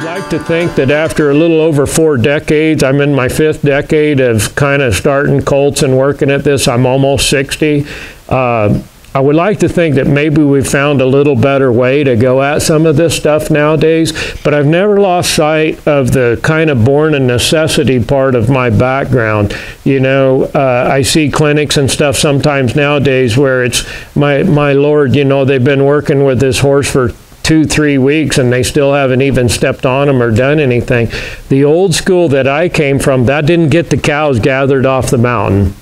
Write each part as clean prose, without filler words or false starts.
like to think that after a little over 4 decades, I'm in my 5th decade of kind of starting colts and working at this. I'm almost 60. I would like to think that maybe we've found a little better way to go at some of this stuff nowadays, but I've never lost sight of the kind of born and necessity part of my background. You know, I see clinics and stuff sometimes nowadays where it's, my Lord, you know, they've been working with this horse for 2-3 weeks and they still haven't even stepped on them or done anything. The old school that I came from, that didn't get the cows gathered off the mountain.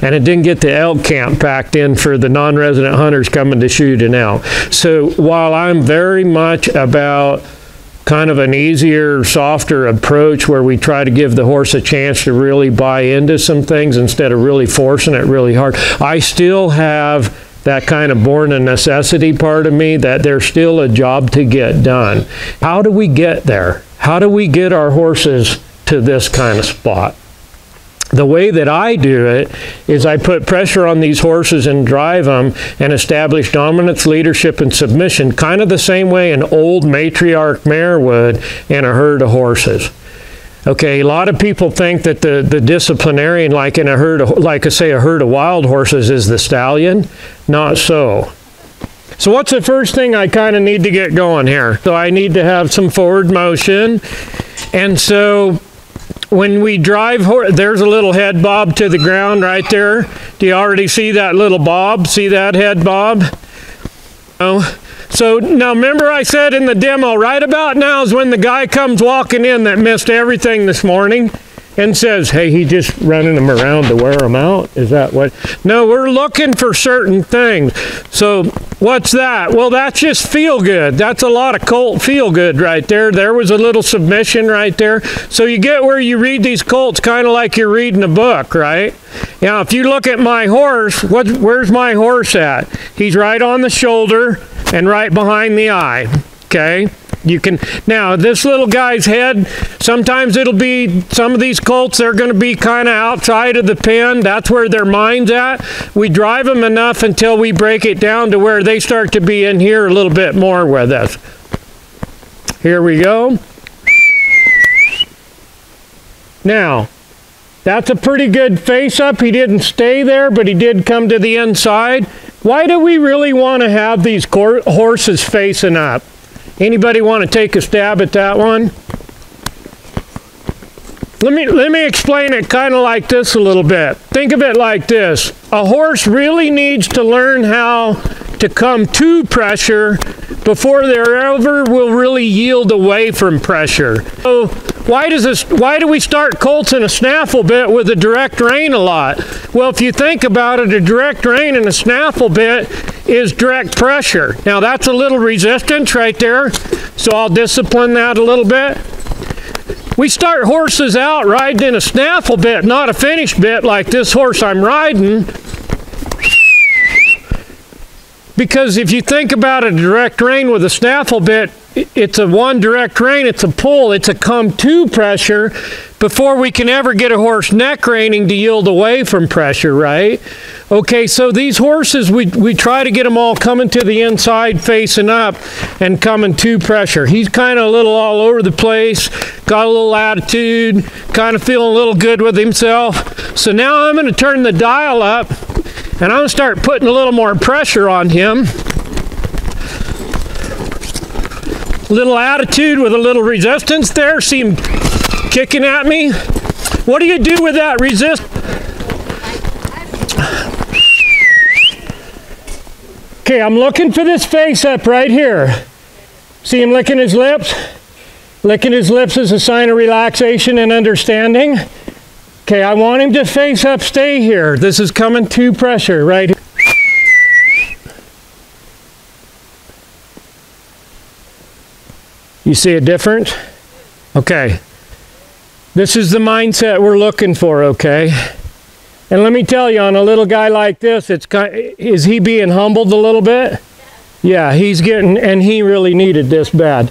And it didn't get the elk camp packed in for the non-resident hunters coming to shoot an elk. So while I'm very much about kind of an easier, softer approach where we try to give the horse a chance to really buy into some things instead of really forcing it really hard, I still have that kind of born and necessity part of me that there's still a job to get done. How do we get there? How do we get our horses to this kind of spot? The way that I do it is I put pressure on these horses and drive them and establish dominance, leadership, and submission, kind of the same way an old matriarch mare would in a herd of horses. Okay, a lot of people think that the disciplinarian, like in a herd of, like I say, a herd of wild horses is the stallion. Not so. So what's the first thing I kind of need to get going here? So I need to have some forward motion. And so when we drive, there's a little head bob to the ground right there. Do you already see that little bob? See that head bob? Oh. So now remember I said in the demo, right about now is when the guy comes walking in that missed everything this morning and says, hey, he just running them around to wear them out? Is that what? No, we're looking for certain things. So what's that? Well, that's just feel good. That's a lot of colt feel good right there. There was a little submission right there. So you get where you read these colts kind of like you're reading a book, right? Now, if you look at my horse, where's my horse at? He's right on the shoulder and right behind the eye, okay? You can, now this little guy's head, sometimes it'll be, some of these colts, they're going to be kind of outside of the pen. That's where their mind's at. We drive them enough until we break it down to where they start to be in here a little bit more with us. Here we go. Now, that's a pretty good face up. He didn't stay there, but he did come to the inside. Why do we really want to have these horses facing up? Anybody want to take a stab at that one? Let me explain it kind of like this a little bit. Think of it like this. A horse really needs to learn how to come to pressure before they ever will really yield away from pressure. So why do we start colts in a snaffle bit with a direct rein a lot? Well, if you think about it, a direct rein and a snaffle bit is direct pressure. Now that's a little resistance right there, so I'll discipline that a little bit. We start horses out riding in a snaffle bit, not a finish bit like this horse I'm riding. Because if you think about a direct rein with a snaffle bit, it's a one direct rein, it's a pull, it's a come to pressure before we can ever get a horse neck reining to yield away from pressure, right? Okay, so these horses, we try to get them all coming to the inside, facing up, and coming to pressure. He's kind of a little all over the place, got a little attitude, kind of feeling a little good with himself. So now I'm going to turn the dial up, and I'm going to start putting a little more pressure on him. Little attitude with a little resistance there. See him kicking at me? What do you do with that resistance? Okay, I'm looking for this face up right here. See him licking his lips? Licking his lips is a sign of relaxation and understanding. Okay, I want him to face up, stay here. This is coming to pressure right here. You see a difference? Okay. This is the mindset we're looking for, okay? And let me tell you, on a little guy like this, is he being humbled a little bit? Yeah, he's getting, and he really needed this bad.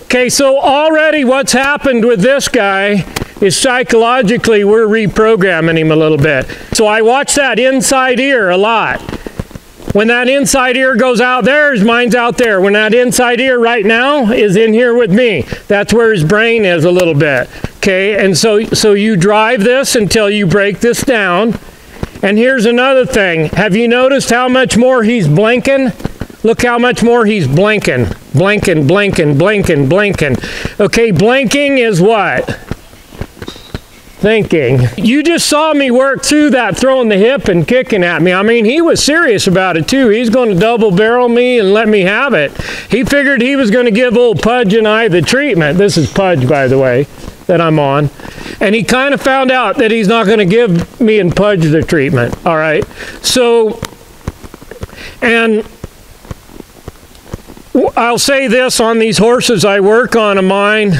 Okay, so already what's happened with this guy is psychologically we're reprogramming him a little bit. So I watch that inside ear a lot. When that inside ear goes out there, his mind's out there. When that inside ear right now is in here with me, that's where his brain is a little bit. Okay, and so you drive this until you break this down. And here's another thing. Have you noticed how much more he's blinking? Look how much more he's blinking. Blinking, blinking, blinking, blinking. Okay, blinking is what? Thinking. You just saw me work through that, throwing the hip and kicking at me. I mean, he was serious about it too. He's going to double barrel me and let me have it. He figured he was going to give old Pudge and I the treatment. This is Pudge, by the way, that I'm on. And he kind of found out that he's not going to give me and Pudge the treatment. All right. So, and I'll say this on these horses I work on of mine.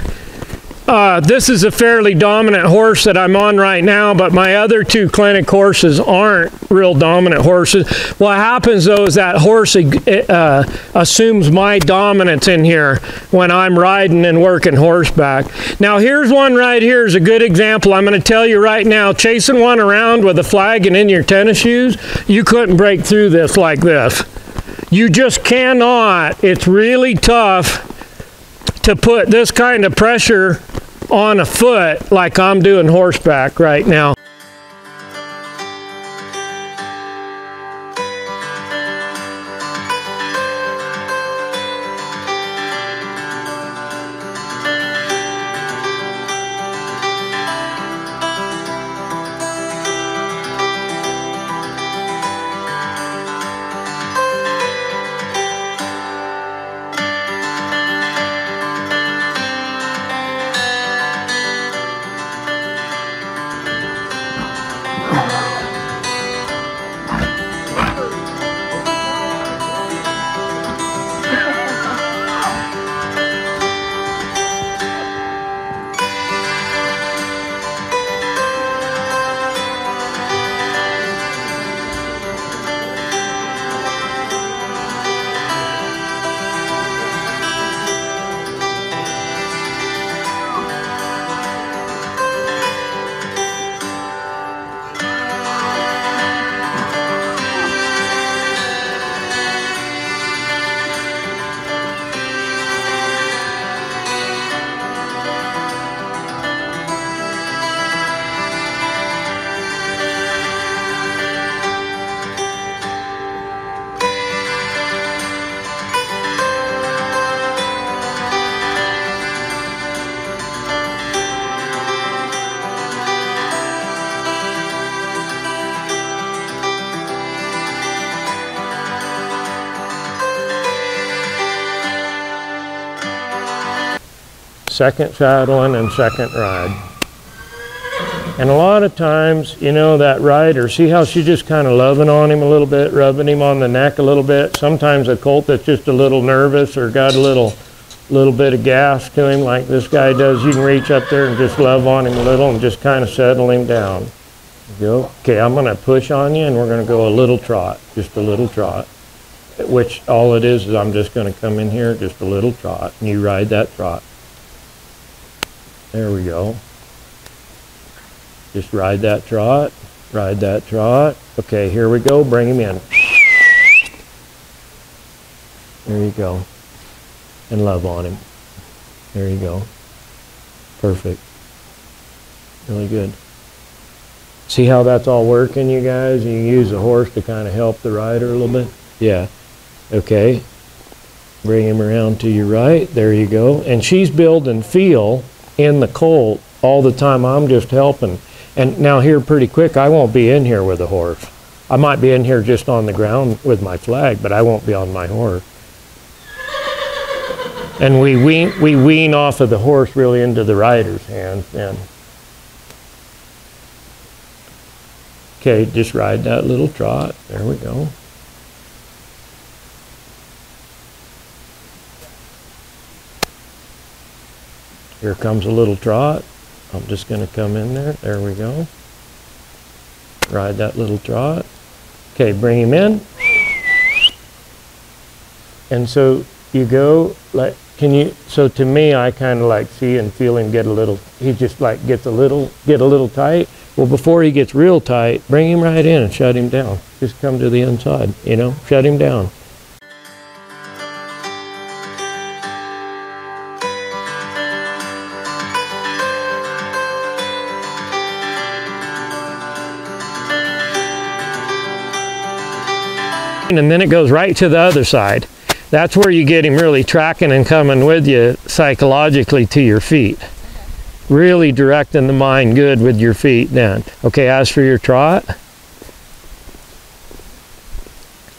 This is a fairly dominant horse that I'm on right now, but my other two clinic horses aren't real dominant horses. What happens though is that horse assumes my dominance in here when I'm riding and working horseback. Now here's one right here is a good example. I'm going to tell you right now, chasing one around with a flag and in your tennis shoes, you couldn't break through this like this. You just cannot. It's really tough to put this kind of pressure on a foot like I'm doing horseback right now. Second saddling and second ride. And a lot of times, you know, that rider, see how she's just kind of loving on him a little bit, rubbing him on the neck a little bit. Sometimes a colt that's just a little nervous or got a little bit of gas to him like this guy does, you can reach up there and just love on him a little and just kind of settle him down. Go. Okay, I'm going to push on you and we're going to go a little trot, just a little trot. Which all it is I'm just going to come in here, just a little trot, and you ride that trot. There we go. Just ride that trot, ride that trot. Okay, here we go, bring him in. There you go. And love on him. There you go. Perfect. Really good. See how that's all working, you guys? You use the horse to kind of help the rider a little bit? Yeah. Okay. Bring him around to your right. There you go. And she's building feel in the colt all the time. I'm just helping. And now here pretty quick, I won't be in here with the horse. I might be in here just on the ground with my flag, but I won't be on my horse. And we wean off of the horse really into the rider's hands then. Okay, just ride that little trot. There we go. Here comes a little trot. I'm just going to come in there. There we go. Ride that little trot. Okay, bring him in. And so you go, like, so to me, I kind of like see and feel him get a little, he just like get a little tight. Well, before he gets real tight, bring him right in and shut him down. Just come to the inside, you know, shut him down. And then it goes right to the other side. That's where you get him really tracking and coming with you psychologically to your feet. Really directing the mind good with your feet then. Okay, as for your trot,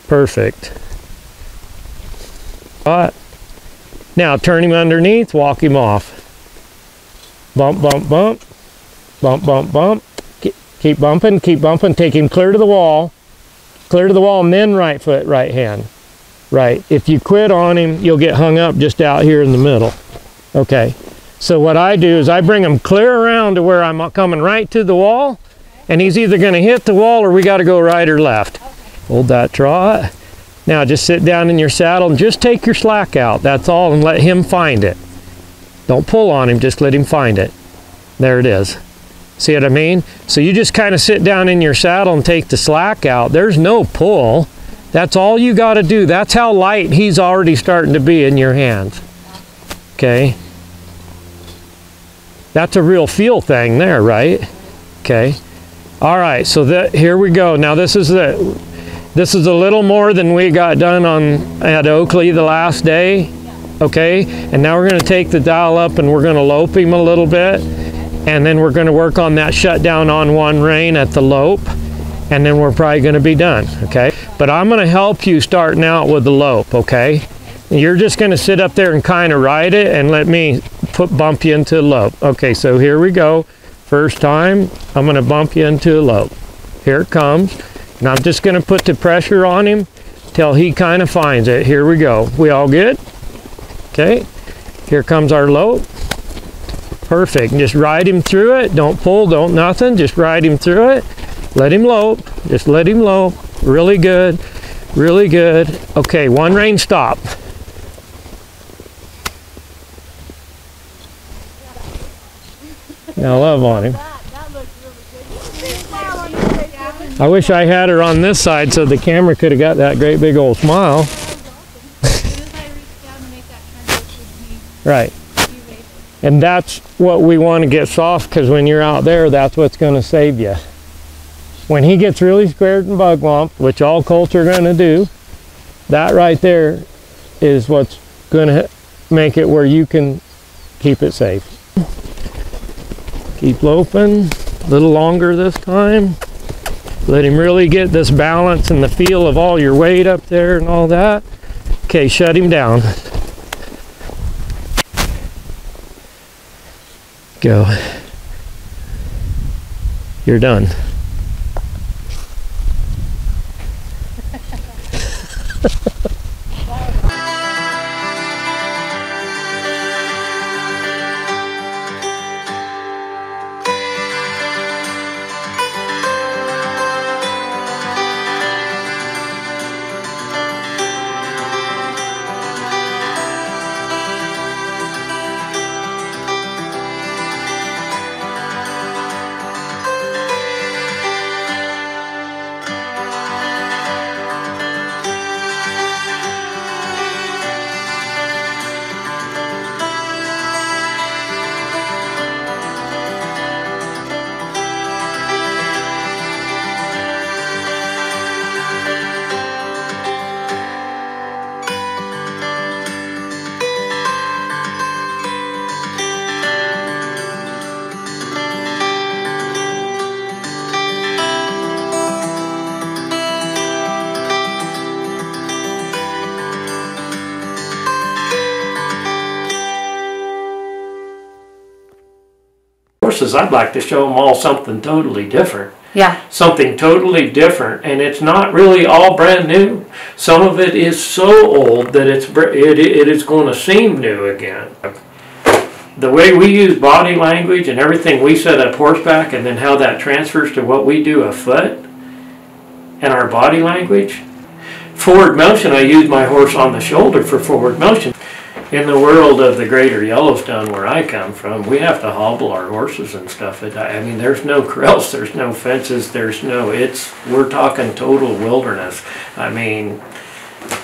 perfect. Trot. Now turn him underneath, walk him off. Bump, bump, bump. Bump, bump, bump. Keep bumping, take him clear to the wall. Clear to the wall and then right foot, right hand. Right. If you quit on him, you'll get hung up just out here in the middle. Okay. So what I do is I bring him clear around to where I'm coming right to the wall, and he's either going to hit the wall or we got to go right or left. Hold that trot. Now just sit down in your saddle and just take your slack out. That's all, and let him find it. Don't pull on him, just let him find it. There it is. See what I mean? So you just kind of sit down in your saddle and take the slack out. There's no pull. That's all you got to do. That's how light he's already starting to be in your hands. Okay? That's a real feel thing there, right? Okay. All right, so here we go. Now this is a little more than we got done at Oakley the last day. Okay? And now we're going to take the dial up and we're going to lope him a little bit. And then we're going to work on that shutdown on one rein at the lope, and then we're probably going to be done, okay? But I'm going to help you starting out with the lope, okay? You're just going to sit up there and kind of ride it and let me bump you into the lope. Okay, so here we go. First time, I'm going to bump you into a lope. Here it comes. And I'm just going to put the pressure on him till he kind of finds it. Here we go. We all good? Okay. Here comes our lope. Perfect. Just ride him through it. Don't pull, don't nothing. Just ride him through it. Let him lope. Just let him lope. Really good. Really good. Okay, one rein stop. Now love on him. I wish I had her on this side so the camera could have got that great big old smile. Right. And that's what we want to get soft, because when you're out there, that's what's going to save you. When he gets really scared and bug lumped, which all colts are going to do, that right there is what's going to make it where you can keep it safe. Keep loping, a little longer this time. Let him really get this balance and the feel of all your weight up there and all that. Okay, shut him down. Go. You're done. Horses, I'd like to show them all something totally different. Yeah. Something totally different, and it's not really all brand new. Some of it is so old that it is going to seem new again. The way we use body language and everything we said up horseback, and then how that transfers to what we do afoot and our body language. Forward motion, I use my horse on the shoulder for forward motion. In the world of the greater Yellowstone where I come from, we have to hobble our horses and stuff. I mean, there's no corrals, there's no fences, we're talking total wilderness. I mean,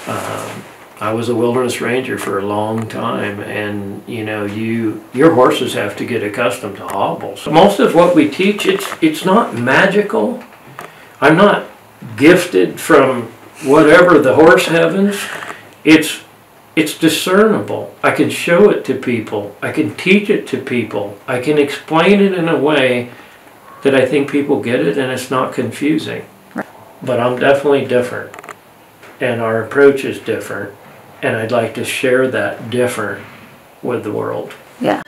I was a wilderness ranger for a long time, and you know, your horses have to get accustomed to hobbles. Most of what we teach, it's not magical. I'm not gifted from whatever the horse heavens. It's discernible. I can show it to people. I can teach it to people. I can explain it in a way that I think people get it and it's not confusing. But I'm definitely different, and our approach is different, and I'd like to share that different with the world. Yeah.